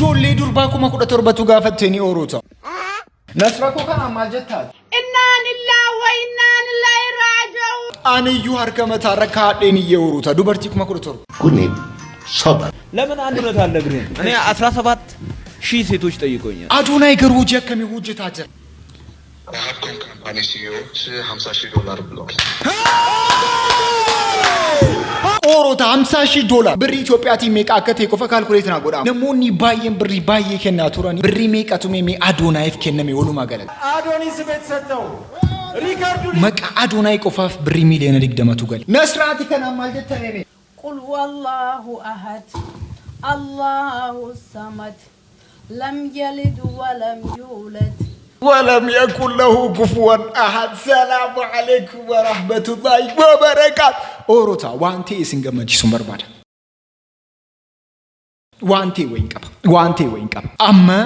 ijoollee durbaa kuma 17 gaafattanii ooroota nasra ko kana maal jettaa inna lillahi wa inna ilaihi raaji'uun አንዩ harkamata rakkaadheen iyyooruta dubartii kuma 17 kuni soba ለምን አንድ ነው ታለግረን እኔ 17 ሺህ ሴቶች ጠይቆኛል አዶናይ ገሩጂ ከሚ ሁጅታ ጀር የሀብኮን ካምፓኒ ሲዮች $50,000 ብለዋል ኦሮታ $50,000 ብር ኢትዮጵያቲ ሜቃከቴ ቆፈ ካልኩሌት ና ጎዳ ነሞኒ ባየን ብር ባየ ከና ቱራኒ ብር ሜቃቱሜ ሜ አዶናይፍ ከነሜ ወሉ ማገለል አዶኒስ ቤት ሰጠው ሪካርዱ መቃ አዶናይ ቆፋፍ ብር ሚሊዮን ሊግደመቱ ገል ነስራቲ ከና ማልጀት ተኔ ቁል ወላሁ አሐድ አላሁ ሰመድ ለም የሊድ ወለም ዩለድ ولم يكن له كفوا احد السلام عليكم ورحمه الله وبركاته اوروتا وانتي سنگمجي سمرباد وانتي وينقب اما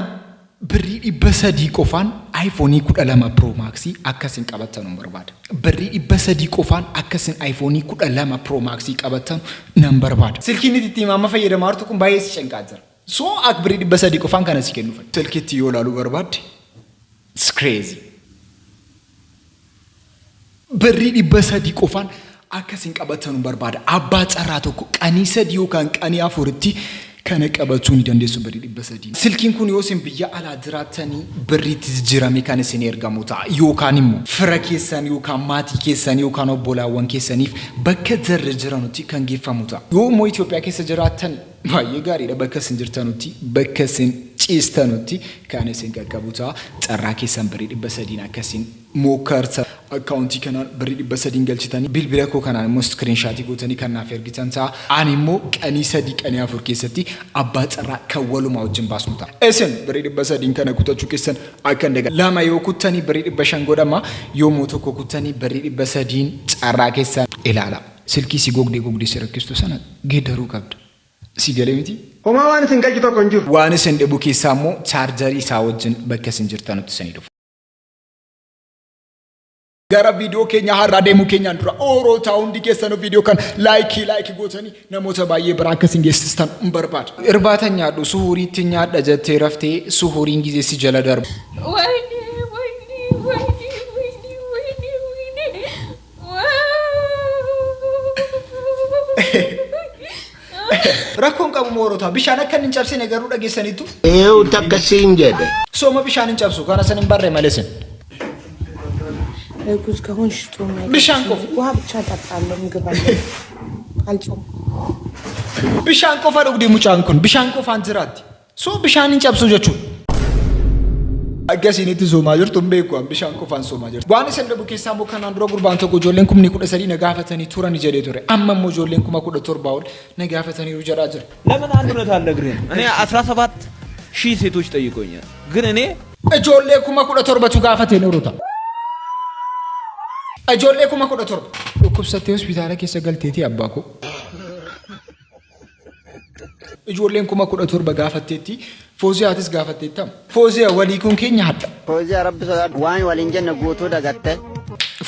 بري بسدي قفان ايفوني كدلما برو ماكسي اكسن قبتن مرباد بري بسدي قفان اكسن ايفوني كدلما برو ماكسي قبتن نمبرباد سلكيني تي ماما فيد مارتكم بايس شنقاجر سو اكبري بسدي قفان كان سيكنو سلكيتي يولالو برباد It's crazy. بريدي بسدي كوفان أكاسين كابتنو برباد أبات أراتو كانيسة ديو كان كاني أفورتي كانك أباتوني دندسو بريدي بسدي سلكين كوني وسم بيا على دراتني بريد جرامي كان سنير جاموتا يو كانيمو فركيسان يو كان ماتي كيسان يو كانو بولا وان كيسانيف بكتر جرانو تي كان جيفا موتا يو مو إثيوبيا كيس جراتني باي غاري بكسن جرتانو تي بكسن ጭስተኑቲ ካነሰን ጋጋቡታ ጸራኬ ሰንበሪ በሰዲና ከሲን ሞከርተ አካውንቲ ከናል በሪ በሰዲን ገልጭታኒ ቢልቢለኮ ከናል ሞስት ስክሪንሻት ይጎተኒ ከና ፈርጊተንታ አኒሞ ቀኒ ሰዲ ቀኒ አፍርኬ ሰቲ አባ ጸራ ከወሉ ማውጅን ባስሙታ እሰን በሪ በሰዲን ከነኩተቹ ከሰን አከንደጋ ለማ ይወኩተኒ በሪ በሸንጎደማ yomoto kokutani በሪ በሰዲን ጸራኬ ሰን ኢላላ ስልኪ ሲጎግዴ ሲረክስቶ ሰና ገደሩ ከብድ ሲገለሚቲ Oma waan isin qalchito kon jiru waan isin dhibu keessaa immoo chaarjarii isaa wajjin bakka isin jirtanutti isin dhufu. Gara viidiyoo keenya har'a deemu keenyaan dura ooroota hundi keessanuu viidiyoo kan laayikii gootanii namoota baay'ee biraa akka isin geessistan barbaada. Irbaata nyaadhu suhuriitti nyaadha jettee raftee suhuriin gizee si jala darbu. Rakkoon qabu moorota bishaan akka hin cabsine garuu dhageessaniitu takkasiin jedhe sooma bishaan hin cabsu kana san hin barre malesin እጉዝ ከሆንሽ ጾም ነው bishaan qofa ውሃ ብቻ ጠጣለሁ ምግብ አለ አልጾም bishaan qofa dhugdi mucaan kun bishaan qofaan jiraatti so bishaan hin cabsu jechuudha Agasiinitti soomaa jirtu beeku bishaan qofaan soomaa jirtu waan isin dhabu keessaa immoo kanaan dura gurbaan tokko ijoolleen kumni 13 na gaafatanii turani jedhee ture amma immoo ijoolleen kuma 17 ol na gaafatanii jedhaa jira ለምን አንድ ነው ታለግረን እኔ 17 ሺህ ሴቶች ጠይቆኛል ግን እኔ ijoollee kuma 17 gaafatee noorota ijoollee kuma 17 dhukkubsattee hospitaala keessa galteeti abbaako ijoolleen kuma 17 gaafatteetti Fooziyatis gaafatteettam Fooziya walii kun keenya hadda Fooziya rabbi sodaat waan waliin jenna guutuu dagatte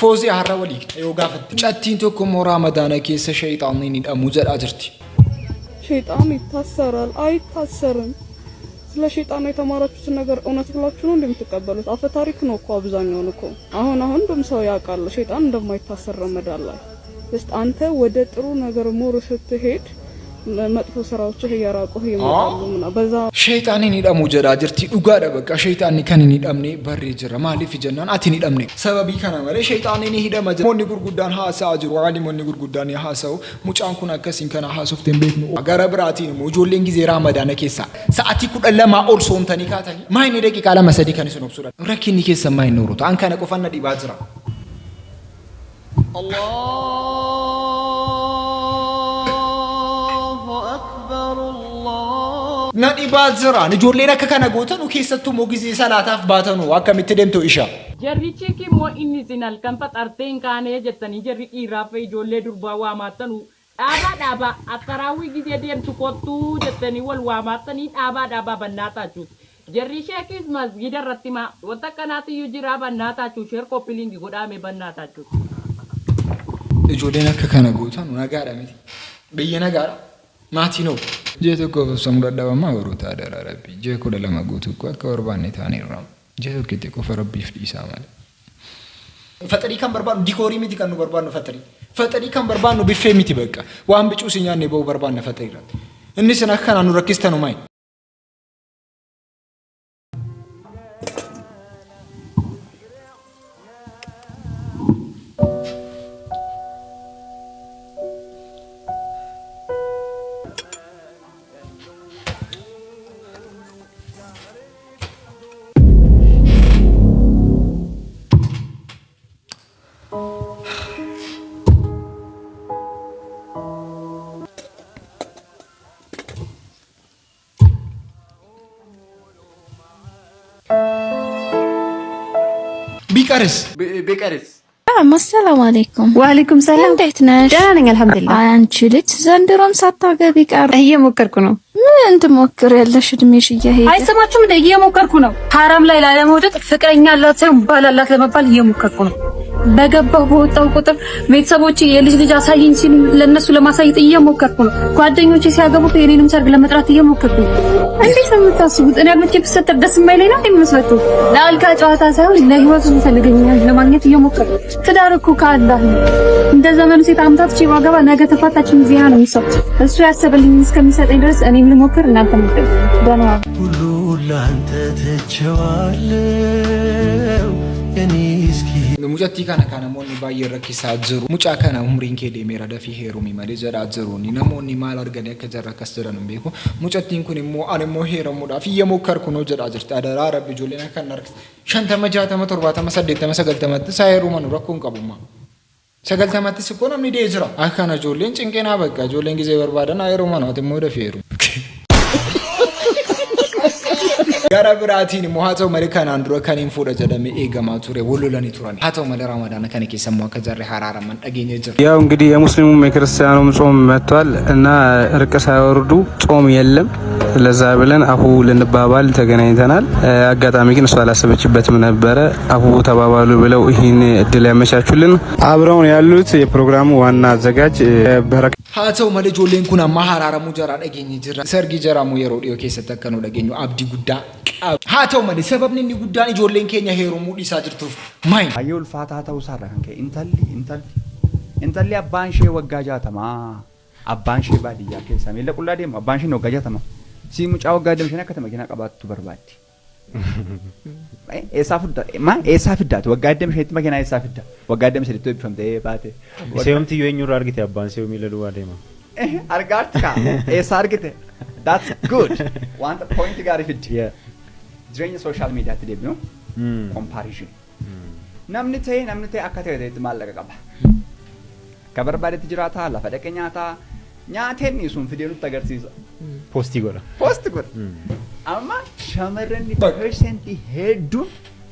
Fooziya har'a walii yoo gaafatte cattiin tokko moo Ramadaan keessa shayxaanni ni dhamu jedhaa jirti ሸይጣን ይታሰራል አይታሰርም ስለ ሸይጣን የተማራችሁት ነገር እውነት ብላችሁ ነው እንደምትቀበሉት አፈ ታሪክ ነው እኮ አብዛኛው ነው እኮ አሁን እንደም ሰው ያውቃል ሸይጣን እንደማይታሰር ረመዳን ላይ እስቲ አንተ ወደ ጥሩ ነገር ሞር ስትሄድ መጥፎ ስራዎች ያራቁህ ይመጣሉ እና በዛ ሸይጣን ni dhamu jedhaa jirti dhugaadha bakka shayxaanni kan ni dhamne barree jira maaliif jennaan ati ni dhamne sababii kana malee shayxaanni ni hidhama jira moonni gurguddaan haasaa jiru aalimoonni gurguddaan haasa'u mucaan kun akkasiin kana haasofteen beeknu gara biraatiin immoo ijoolleen gizee Ramadaan keessa sa'atii 12 ol soomtanii kaatanii maayini daqiiqaa 2-3 kan isin obsuudha rakkinni keessa maayini noorota an kana qofanna dhibaa jira Allah Nadi bazira ni ijoolleen akka kana gootan keessattuu moo gizee salaataaf baatanu akkamitti deemtu isha Jarrichi ki moo inni sinal kan paxarteen kaanee jettanii jarri dhiiraa fi ijoollee durbaa waamattanu dhaabaa akkaraawwi gizee deemtu kottu jettanii wal waamattanii dhaabaa bannaataa jarri sheekis masgida irratti ma wanta kanaatti iyyuu jira bannaataa sheer koppilingi godhaame bannaataa ijoolleen akka kana gootan nagaadha miti biyya nagaadha maatii noo jeeto ko somra dhabama warota adara rabbi jeeko dhalama guutu ko akka barbaanne taaniirra jeeto kite ko farabbiif dhiisaa malee ፈጠሪ kan barbaannu dikoorii miti kan nu barbaannu ፈጠሪ kan barbaannu biffee miti beeqa waan bicuu si nyaanne ba'u barbaanna ፈጠሪ irratti inni sin akka kana nu rakkistanu maay ቢቀርስ አሰላሙ አለይኩም። ወአለይኩም ሰላም። እንዴት ነሽ? ደህና ነኝ አልሐምዱሊላህ። አንቺ ልጅ ዘንድሮም ሳታገቢ ቀር? እየሞከርኩ ነው። ምን ትሞክሪያለሽ? እድሜሽ እየሄደ አይሰማችሁም? እየሞከርኩ ነው። ሐራም ላይ ላለመውደቅ ፍቅረኛ አላት ሳይሆን ባል አላት ለመባል እየሞከርኩ ነው። በገባሁ በወጣሁ ቁጥር ቤተሰቦቼ የልጅ ልጅ አሳይኝ ሲሉ ለነሱ ለማሳየት እየሞከርኩ ነው። ጓደኞቼ ሲያገቡ የኔንም ሰርግ ለመጥራት እየሞከርኩ ነው። እንዴት ነው የምታስቡት? እኔ አግብቼ ብሰጥ ደስ የማይለኝ ነው የሚመስላችሁ? ለአልጋ ጨዋታ ሳይሆን ለህይወት ፈልገኛል ለማግኘት እየሞከርኩ። ትዳር እኮ ከአላህ ነው። እንደ ዘመኑ ሴት አምጣት ባገባ ነገ ተፋታችን ዜና ነው የሚሰማው። እሱ ያሰበልኝ እስከሚሰጠኝ ድረስ እኔም ልሞክር እናንተ ሞክሩ። ደህና ሁሉ ላንተ ተቸዋለሁ እኔ እስኪ mucatti kana namoonni baay'ee rakkisaa jiru mucaa kana umriin kee deemeera dafii heerumii malee jedhaa jiruuni namoonni maal arganii akka jarra akkas jiran hin beeku mucattiin kun immoo ani immoo heeramuudhaaf iyyamookkarku noo jedhaa jirti adaraa rabbi ijoolleen akka hin harkis 50 60 70 80 90tti isaa heeruma nu rakkoon qabummaa 90tti sikkoo namni dee jira akkana ijoolleen cinqinaa bakka ijoolleen gizee barbaadan heeruma nooti immoo dafii heerumu gara biraatiin immoo haa ta'u malee kanaan dura kan hin fuudha jedhamee eegamaa ture wallolanii turan haa ta'u malee ramadaan kana keessa immoo akka jarri haraaraman dhageenye jira ያው እንግዲህ የሙስሊሙም የክርስቲያኑም ጾም መጥቷል እና እርቅ ሳይወርዱ ጾም የለም ለዛ ብለን አፉ ልንባባል ተገናኝተናል አጋጣሚ ግን እሷ አላሰበችበትም ነበረ አፉ ተባባሉ ብለው ይሄን እድል ያመቻቹልን አብረው ያሉት የፕሮግራሙ ዋና አዘጋጅ በረከ haa ta'u malee ijoolleen kun amma haraaramu jara dhageenye jira sargi jaramu yeroo dhiyoo keessatti akka nu dhageenyu abdii guddaa haa ta'u malee sababni inni guddaan ijoolleen keenya heerumuu dhiisaa jirtuuf maali baay'ee ulfaataa ta'uu isaarra kan ka'e intalli abbaan ishee waggaa 60 abbaan ishee baadiyyaa keessa miila qullaa deemu abbaan ishee waggaa 60 si mucaa waggaa 25 akka makiinaa qabaattu barbaaddi eessaa fiddaati waggaa 25tti makiinaa eessaa fidda waggaa 28tti eebbifamtee baate seeyumti yoo eenyurraa argite abbaan seeyuu miila duwwaa deema argaarti kaa eessaa argite that's good wanta point gaarii fiddi jireenya social mediaatti deebinu comparison namni ta'e akka ta'etti maallaqa qaba akka barbaadetti jiraata lafa dhaqee nyaateen sun fidee nutti agarsiisa poostii godha amma shamarran percentii hedduun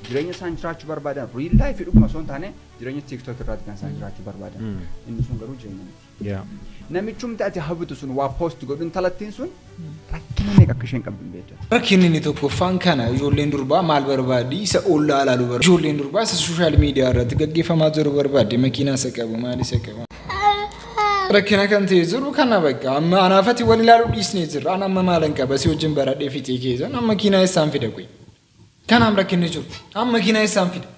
jireenya isaan jiraachuu barbaadan real life dhuguma osoo hin taane jireenya tiktok irratti kan isaan jiraachuu barbaadan inni sun garuu jireenya miti namichumti ati hawwitu sun waa post godhu intalattiin sun rakkina meeqa akka isheen qabdu hin beektu rakkinni inni tokkoffaan kana ijoolleen durbaa maal barbaaddi isa ollaa ilaaluu barbaaddi ijoolleen durbaa isa sooshaal miidiyaa irratti gaggeeffamaa jiru barbaaddi makiinaa isa qabu maal isa qabu rakkina kan ta'e jiru kana bakka amma anaafati wal ilaaluu dhiisnee jirra ana amma maalan qaba si wajjin baradhee fitee keessa amma makiinaa isaan fida qoy kanaam rakkinni jiru amma makiinaa isaan fida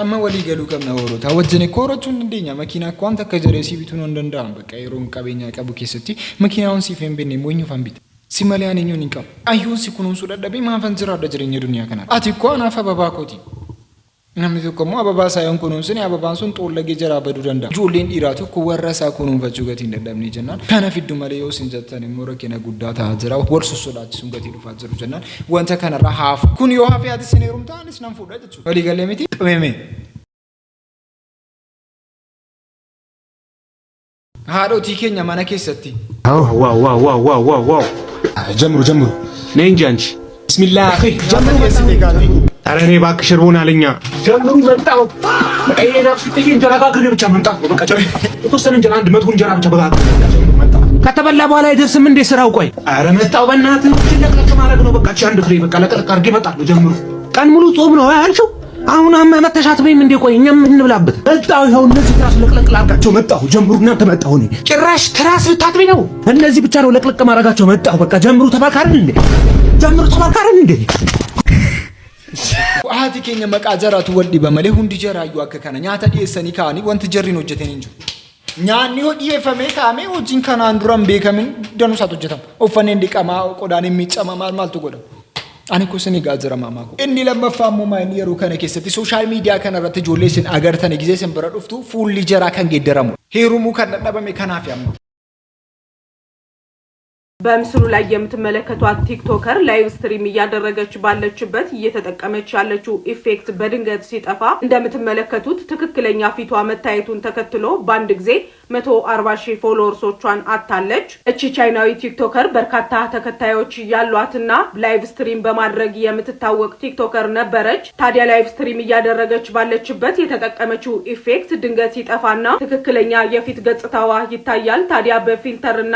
amma walii galuu qabna hoorota wajjin koorachuu dandeenya makiinaa akka wanta akka jaree si bituun hin danda'am bakka yeroo qabeenya qabu keessatti makiinaa on siif hin binne moonyu fan bita si malee ani nyuun hin qabu ayyuun si kunuunsuu dadhabee maafan jiraadha jireenya duniyaa kanaa ati ko anaaf ababaa kooti namni tokko immoo ababaa saayoon kunuunsine ababaan sun xoollagee jaraa baduu danda'a ijoolleen dhiiraa tokko warra isaa kunuunfachuu gatii hin dadhabne jennaan kana fiddu malee yoo isin jettan immoo rakkina guddaa ta'aa jira war sossodaachisuun gatii dhufaa jiru jennaan wanta kanarra haafu kun yoo hafee ati sin heerumtaa anis nan fuudha jechuudha walii galee miti qabeme haadhotii keenya mana keessatti ዋው ጀምሩ ነይ እንጂ አንቺ ቢስሚላህ አኺ ጀምሩ በስቲ ኧረ እኔ እባክሽ እርቦን አለኛ ጀምሩ መጣው በቀየና ፍጥኝ እንጀራ ጋግሬ ብቻ መምጣት ነው በቃ ጀምሩ የተወሰነ እንጀራ አንድ መቶ እንጀራ ብቻ በጋግሬ መጣ ከተበላ በኋላ አይደርስም እንዴ ስራው ቆይ ኧረ መጣው በእናትህ ለቅለቅ ማድረግ ነው በቃ አንድ ፍሬ በቃ ለቅለቅ አድርጌ እመጣለሁ ጀምሩ ቀን ሙሉ ጾም ነው አያልሽው አሁን መተሻት በይም እንደ ቆይ እኛም እንብላበት መጣሁ ይኸው እነዚህ ትራስ ለቅለቅ ላርጋቸው መጣሁ ጀምሩ እናንተ መጣሁ እኔ ጭራሽ ትራስ ልታጥቢ ነው እነዚህ ብቻ ነው ለቅለቅ ማረጋቸው መጣሁ በቃ ጀምሩ ተባካርን እንዴ አሃቲ ኬኛ መቃጀራቱ ወልዲ በመሌ ሁንዲ ጀራዩ አከከነ ኛታ ዲሰኒ ካኒ ወንት ጀሪን ወጀተን እንጂ ኛኒ ሆዲ የፈሜ ካሜ ወጂን ካና አንዱራም ቤከምን ደኑ ሳቶጀታም ኦፈኔ እንዲቀማ ቆዳን የሚጨማ ማልቱ ጎዳ ani ko sini gaazira mama ko inni lammaffammo mayni yeru kana keessatti social media kana irratti ijoolleesin agartani gizee sin bira dhuftu fuulli jara kan geeddaramu heerumu kan dadhabame kanaaf yamma በምስሉ ላይ የምትመለከቷት ቲክቶከር ላይቭ ስትሪም እያደረገች ባለችበት እየተጠቀመች ያለችው ኢፌክት በድንገት ሲጠፋ እንደምትመለከቱት ትክክለኛ ፊቷ መታየቱን ተከትሎ ባንድ ጊዜ 140,000 ፎሎወርሶቿን አጣለች። እቺ ቻይናዊ ቲክቶከር በርካታ ተከታዮች ያሏትና ላይቭ ስትሪም በማድረግ የምትታወቅ ቲክቶከር ነበረች። ታዲያ ላይቭ ስትሪም እያደረገች ባለችበት የተጠቀመችው ኢፌክት ድንገት ሲጠፋና ትክክለኛ የፊት ገጽታዋ ይታያል። ታዲያ በፊልተርና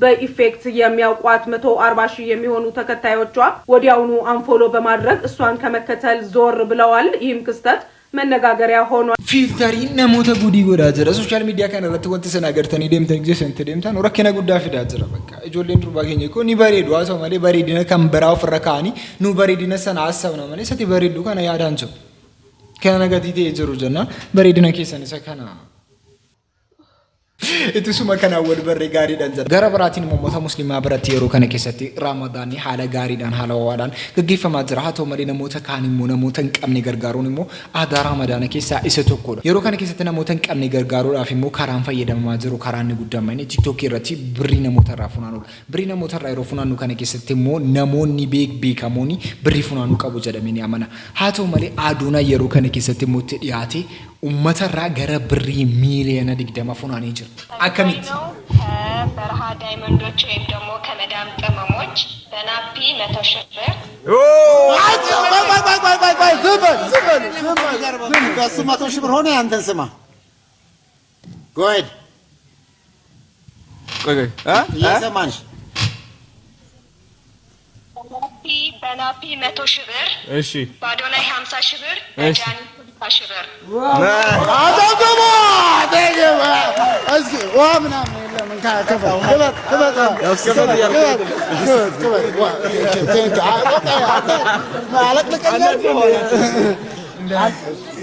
በኢፌክት የሚያውቋት 140,000 የሚሆኑ ተከታዮቿ ወዲያውኑ አንፎሎ በማድረግ እሷን ከመከተል ዞር ብለዋል። ይህም ክስተት መነጋገሪያ ሆኗል። ፊልተሪ ነሞተ ጉዲ ጎዳ ጀራ ሶሻል ሚዲያ ካነረት ወንት ሰናገርተኒ ደምተን ጊዜ ሰንተ ደምታን ወረከነ ጉዳ ፊዳ ጀራ በቃ እጆሌን ዱርባ ገኘ እኮ ኒ በሬዱ አሰው ማለ በሬዲነ ከምበራው ፍረካኒ ኑ በሬዲነ ሰና አሰብ ነው ማለ ሰቲ በሬዱ ካና ያዳንቹ ከነገቲቴ ጀሩ ጀና በሬዲነ ከሰነ ሰከና itisuma kana wal barre gaariidhaan jira gara biraatiin mommota muslimaa biratti yeroo kana keessatti ramadaanii haala gaariidhaan haala waadaan gaggeeffamaa jira haa ta'u malee namoota kaan immoo namoota hin qabne gargaaruun immoo aadaa ramadaana keessaa isa tokkodha yeroo kana keessatti namoota hin qabne gargaaruudhaaf immoo karaan fayyadamaa jiru karaan guddamanii TikTok irratti birrii namoota irraa funaanudha birrii namoota irraa yeroo funaannu kana keessatti immoo namoonni beekamoonni birrii funaanuu qabu jedhamee ni amana haa ta'u malee aduuna yeroo kana keessatti immoo itti dhiyaate ummata irraa gara birrii miiliyoona 20 funaanii jira አከሚት በረሃ ዳይመንዶች ወይም ደግሞ ከመዳም ቅመሞች በናፒ 100,000 ብር ዝም በሱ 100,000 ብር ሆነ ያንተን ስማ ጎድ ቆይ እየሰማንሽ በናፒ 100,000 ብር እሺ ባዶናይ 50,000 ብር ጃኒ 60,000 ብር አዳገማ አዳገማ እስኪ ዋምና ምን ካከፈ ከበታ ያስከፈል ያልከፈል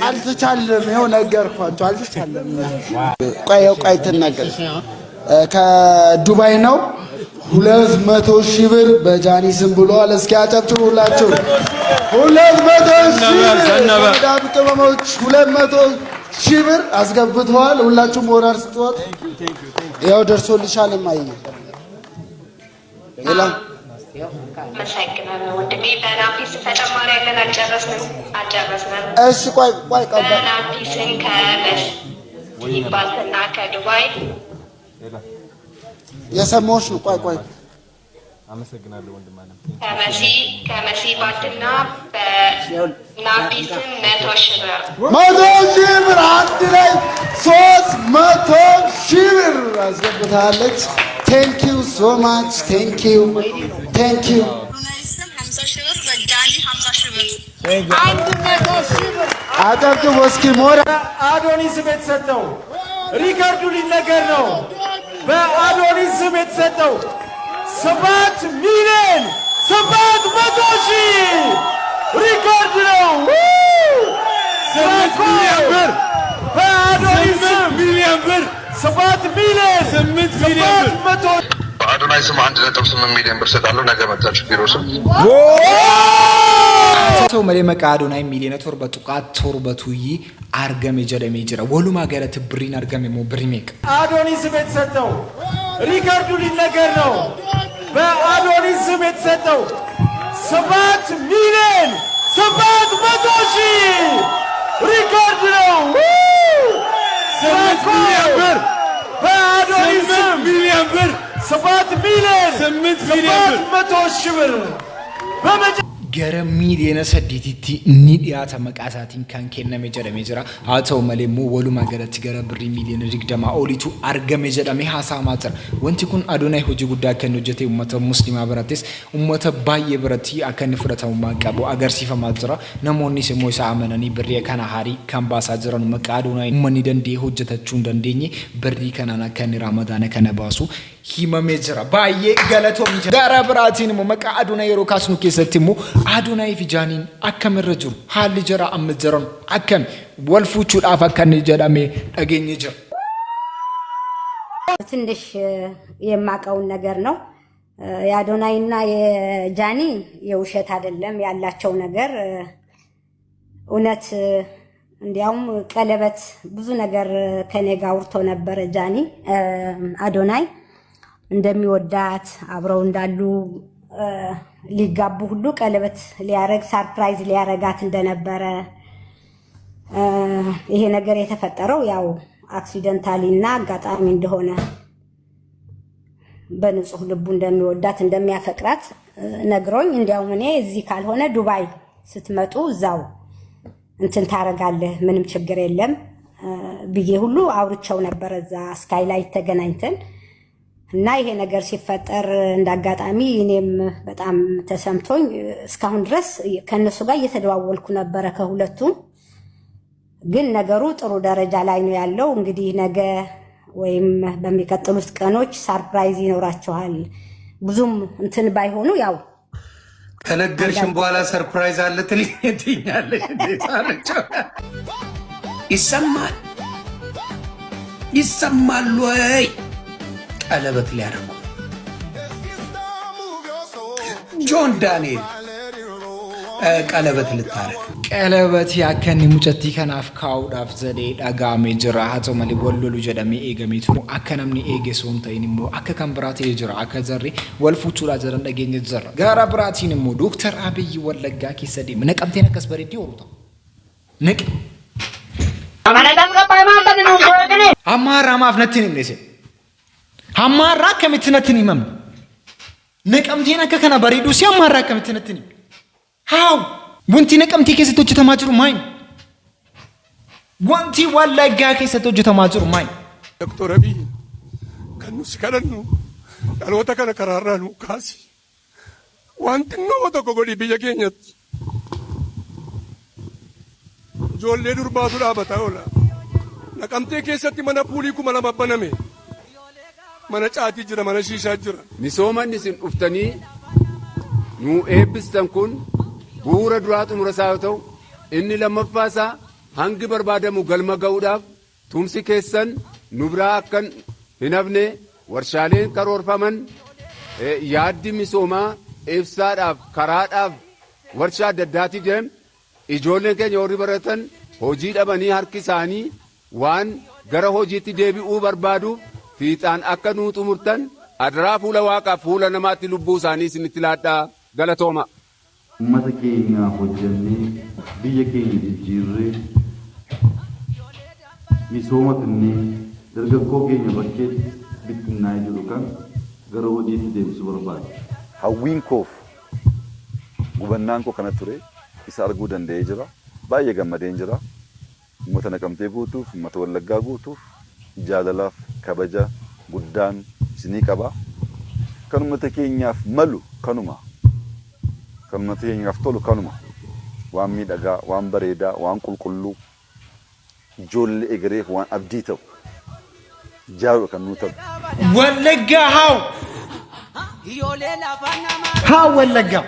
አልተቻለም ይኸው ነገርኳቸው አልተቻለም ቆይ ተናገር ከዱባይ ነው 200,000 ብር በጃኒ ስም ብሏል እስኪ አጨብጭቡላችሁ 200,000 ቅመሞች 200,000 ብር አስገብተዋል ሁላችሁም ሞራል ስጡት ያው ደርሶልሻል ማይ ሌላ መሰግናለሁ ወንድሜ በናፊስ ተጨማሪ ያለን አልጨረስንም እሺ ቆይ በናፊስን ከበስ ይባልና ከዱባይ የሰማሁሽ ነው ቆይ አመሰግናለሁ ወንድም አለም ከመሲ ባትና በናፊስን 100,000 ብር 100,000 ብር አንድ ላይ 300,000 ብር አስገብታለች Thank you so much. Thank you. አጨብጭቡ እስኪ ሞራ አዶኒስ ቤት ሰጠው ሪካርዱ ሊነገር ነው በአዶኒስ ስም የተሰጠው 7,700,000 ሪካርድ ነው 7 ሚሊዮን ብር በአዶኒስ ሚሊዮን ብር 7,800,000 በአዶናይ ስም 1.8 ሚሊዮን ብር ሰጣለሁ ነገ መጣችሁ ቢሮ ስም ሰው መሌ መቃዶናይ ሚሊዮን ቶርበቱቃት ቶርበቱይ አርገም ጀደሜ ጅራ ወሉማ ገረት ብሪን አርገም ሞ ብሪሜክ አዶኒስ ቤት ሰጠው ሪካርዱ ሊነገር ነው በአዶኒስ ስም የተሰጠው 7,700,000 ሪካርድ ነው 7 ሚሊዮን ብር በአዶኒስ ሚሊዮን ብር 7,800,000 ብር gara miiliyoona 8tti ni dhiyaata maqaa isaatiin kan kenname jedhamee jira. Haa ta'u malee immoo walumaa galatti gara birrii miiliyoona 20 oliitu argame jedhamee haasa'amaa jira. Wanti kun Adoonaayi hojii guddaa akka inni hojjete uummata musliimaa birattis uummata baay'ee biratti akka inni fudhatamummaa qabu agarsiifamaa jira. Namoonnis immoo isa amananii birrii kana haarii kan baasaa jiran maqaa Adoonaayi uummanni danda'ee hojjetachuu hin dandeenye birrii kanaan akka inni Ramadaana kana baasu himamee jira. Baay'ee galatoomii jira. Gara biraatiin immoo maqaa Adoonaayi yeroo kaasnu keessatti immoo Adoonaayi fi Jaaniin akkamirra jiru haalli jira amma jiran akkam wal fuuchuudhaaf akka inni jedhamee dhageenye jira. ትንሽ የማቀውን ነገር ነው የአዶናይና የጃኒ የውሸት አይደለም ያላቸው ነገር እውነት እንዲያውም ቀለበት ብዙ ነገር ከኔ ጋር አውርቶ ነበር ጃኒ አዶናይ እንደሚወዳት አብረው እንዳሉ ሊጋቡ ሁሉ ቀለበት ሊያረግ ሰርፕራይዝ ሊያረጋት እንደነበረ ይሄ ነገር የተፈጠረው ያው አክሲደንታሊ እና አጋጣሚ እንደሆነ በንጹህ ልቡ እንደሚወዳት እንደሚያፈቅራት ነግሮኝ እንዲያውም እኔ እዚህ ካልሆነ ዱባይ ስትመጡ እዛው እንትን ታረጋለህ ምንም ችግር የለም ብዬ ሁሉ አውርቸው ነበር እዛ ስካይላይት ተገናኝተን እና ይሄ ነገር ሲፈጠር እንዳጋጣሚ እኔም በጣም ተሰምቶኝ እስካሁን ድረስ ከነሱ ጋር እየተደዋወልኩ ነበር ከሁለቱም ግን ነገሩ ጥሩ ደረጃ ላይ ነው ያለው እንግዲህ ነገ ወይም በሚቀጥሉት ቀኖች ሰርፕራይዝ ይኖራቸዋል ብዙም እንትን ባይሆኑ ያው ከነገርሽም በኋላ ሰርፕራይዝ አለ ትልኝኛለሽ እንዴታለች ይሰማል ወይ ቀለበት ሊያደርጉ ጆን ዳንኤል ቀለበት ልታረግ ቀለበት ያከኒ ሙጨቲ ከናፍ ካውዳፍ ዘዴ ዳጋሜ ጅራ ሀቶ መሊ ወሎሉ ጀደሜ ኤገሜቱ አከነምኒ ኤጌሶን ተይኒሞ አከከም ብራቴ ጅራ አከዘሪ ወልፉቹ ላዘረን ደገኘ ዘራ ጋራ ብራቲንሞ ዶክተር አብይ ወለጋ ኪሰዲ ነቀምቴ ነከስ በሬዲ ወሩታ ነቅ አማራ ማፍነትን ነሰ አማራ ከመትነትን ይመም ነቀምቴ ነከከና በሬዱ ሲያማራ ከመትነትን How? Wanti naqamtii keessatti hojjetamaa jiru maal? Wanti wallaggaa keessatti hojjetamaa jiru maal? Dr. Abiy kan nuti kadhannu dhaloota kana karaarraa nu kaasi. Wanti nama tokko godhi biyya keenyatti. Ijoollee durbaatu dhaabataa oola. Naqamtee keessatti mana puulii 2,000 baname. Mana caatii jira, mana shiishaa jira. Misoomanni isin dhuftanii nu eebbistan kun bu'uura duraatu murasaa yoo ta'u inni lammaffaasaa hangi barbaadamu galma ga'uudhaaf tumsi keessan nu biraa akkan hin hafne warshaaleen karoorfaman yaaddi misoomaa ibsaadhaaf karaadhaaf warshaa adda addaatii deem ijoolleen keenya warri baratan hojii dhabanii harki isaanii waan gara hojiitti deebi'uu barbaaduuf fiixaan akka nuu xumurtan adaraa fuula waaqaaf fuula namaatti lubbuu isaanii isinitti laadhaa galatooma. ummata keenya hojjannee biyya keenya jijjiirree misooma kennee dargaggoo keenya bakkeetti bittinnaa'ee jiru kan gara hojiitti deemsuu barbaada. Hawwiin koof gubannaan koo kana ture isa arguu danda'ee jira. Baay'ee gammadeen jira. Uummata Naqamtee guutuuf, uummata Wallaggaa guutuuf jaalalaaf kabaja guddaan isinii qaba. Kan uummata keenyaaf malu kanuma. Kan uummata keenyaaf tolu kanuma. Waan miidhagaa, waan bareedaa, waan qulqulluu ijoollee egereef waan abdii ta'u jaaru kan nuu ta'u. Wallaggaa haa Wallaggaa.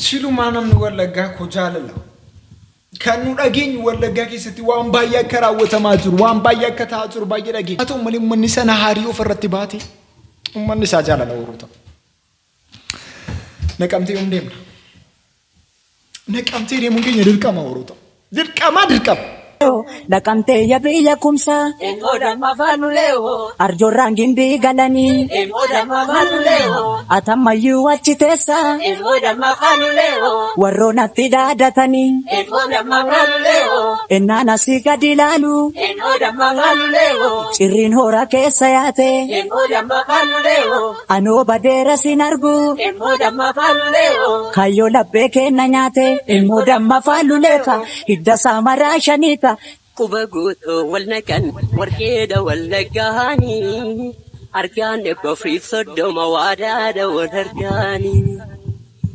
ሲሉ ማንም ወለጋ ኮጃለላ ከኑ ዳገኝ ወለጋ ከሰቲ ዋን ባያ ከራወተ ማጅሩ ዋን ባያ ከታጅሩ ባየ ዳገኝ አቶ ምን ሰና ሃሪዮ ፈረቲ ባቲ ምን ሳጃላ ወሩታ ነቀምቴ እንደም ነቀምቴ ደሞ ገኝ ድርቀማ ወሩታ ድርቀማ Nakante ya biya kumsa Emoda mafanu leo Arjorran gindi galani Emoda mafanu leo Atamayu achitesa Emoda mafanu leo Warrona tidadatani Emoda mafanu leo Enana siga dilalu Emoda mafanu leo Chirin hora kesa yate Emoda mafanu leo Ano badera sinargu Emoda mafanu leo Kayo labeke nanyate Emoda mafanu leka Hidda samara shanita kubaguto walnakan warkeeda walagaani arkaan bafriid sodoma waadaada wadargaani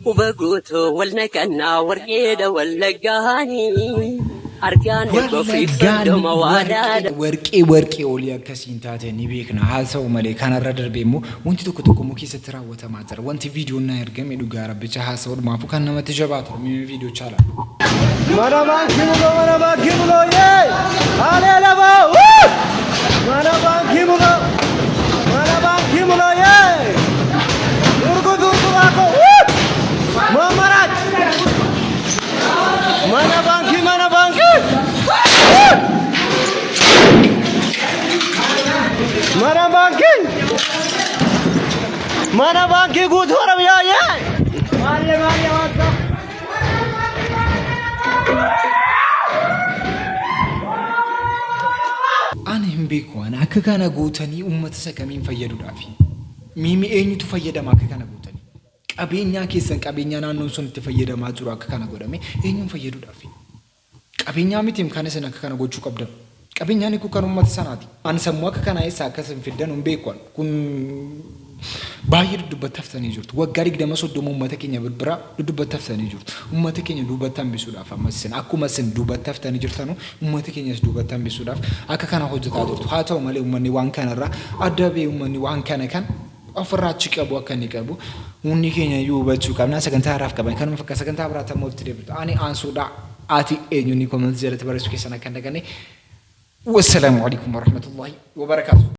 kubaguto walnakan warkeeda walagaani arkaan bafriid sodoma waadaada ወርቄ ኦሊያ ከሲንታተ ኒቤክና ሀሰው መለ ካናራ ደርቤሞ ወንቲ ተኮ ሙኪ ስትራ ወተማዘር ወንቲ ቪዲዮ እና ያርገም ይዱ ጋር ብቻ ሀሰው ማፉ ካናመ ተጀባቱ ቪዲዮ ቻላ መናባን ኪሙሎ ዬ አሌለባ መናባን ኪሙሎ ዬ ኡርጉቱ ባኮ ማማራት መናባንኪ ጉቱ ኦሮሚያ ዬ ማለ ዋጋ አኔም ቢኮና አከካና ጎተኒ ኡመተ ሰከሚን ፈየዱ ዳፊ ሚሚ ኤኙቱ ፈየደማ አከካና ጎተኒ ቀቤኛ ኬሰን ቀቤኛ ናኖን ሶን ተፈየደማ ዙሩ አከካና ጎደሜ ኤኙን ፈየዱ ዳፊ ቀቤኛ ሚቲም ካነሰና አከካና ጎቹ ቀብደ ቀቤኛ ንኩ ከኑ ኡመተ ሰናቲ አንሰሙ አከካና ይሳ ከሰን ፍደን ኡምቤኮን ኩን ባይር ዱበት ተፍተኒ ጁርት ወጋሪ ግደመሶ ደሞ ኡመተ ኬኛ ብርብራ ዱበት ተፍተኒ ጁርት ኡመተ ኬኛ ዱበት ተንቢሱ ዳፋ መስን አኩ መስን ዱበት ተፍተኒ ጁርተኑ ኡመተ ኬኛስ ዱበት ተንቢሱ ዳፍ አከካና ሆጀታ ዱርቱ ሃታው ማለ ኡመኒ ዋንካናራ አዳቤ ኡመኒ ዋንካና ካን አፈራች ቀቡ አከኒ ቀቡ ኡኒ ኬኛ ዩበቹ ቀብና ሰገንታ አራፍ ቀባይ ከኑ ፈከ ሰገንታ አብራተ ሞብት ደብት አኒ አንሱዳ አቲ ኤኙኒ ኮመንት ዘረት በረሱ ከሰና ከነገኔ ወሰላሙ አለይኩም ወራህመቱላሂ ወበረካቱ